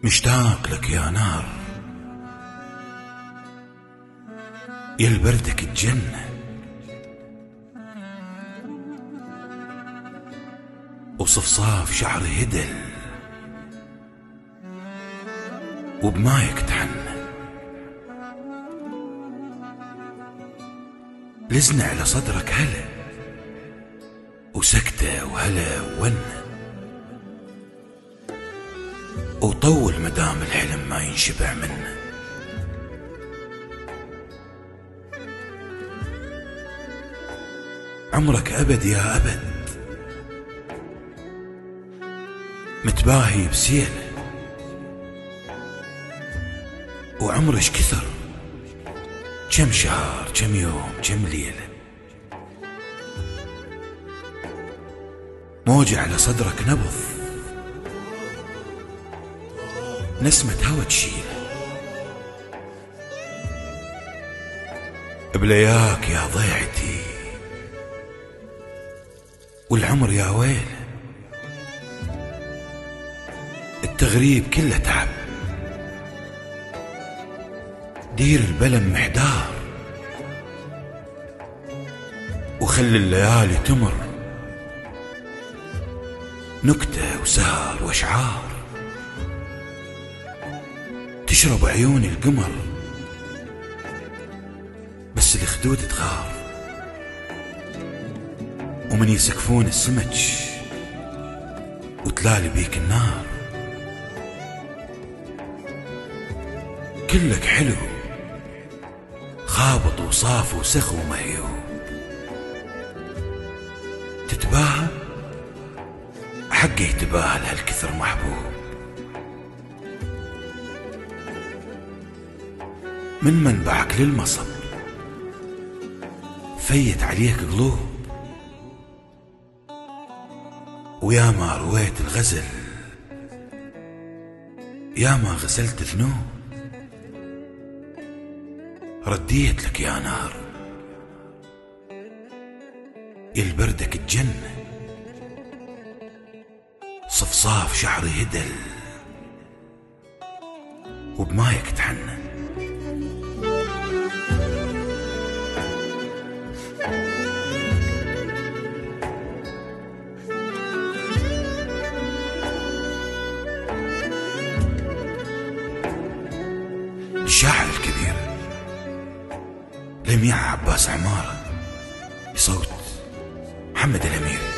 مشتاق لك يا نار، يا البردك الجنة، وصفصاف شعر هدل، وبمايك تحنى، لزنا على صدرك هلا، وسكتة وهلا وونة، وطول مدام الحلم ما ينشبع منه. عمرك أبد يا أبد متباهي بسيله، وعمرش كثر، كم شهر كم يوم كم ليلة، موجة على صدرك نبض، نسمة هوا تشيله، بلياك يا ضيعتي، والعمر يا ويله، التغريب كله تعب، دير البلم محدار، وخلي الليالي تمر، نكتة وسهر واشعار، تشرب عيون القمر، بس الخدود تغار، ومن يسقفون السمج وتلالي بيك النار، كلك حلو خابط وصاف وسخ ومهيوب، تتباهى حقه يتباهى لهالكثر محبوب، من منبعك للمصب فيت عليك قلوب، ويا ما رويت الغزل يا ما غسلت ذنوب، رديت لك يا نار، يا البردك الجنة، صفصاف شعري هدل، وبمايك تحنى. الشاعر الكبير لميع عباس عمارة، بصوت محمد الأمير.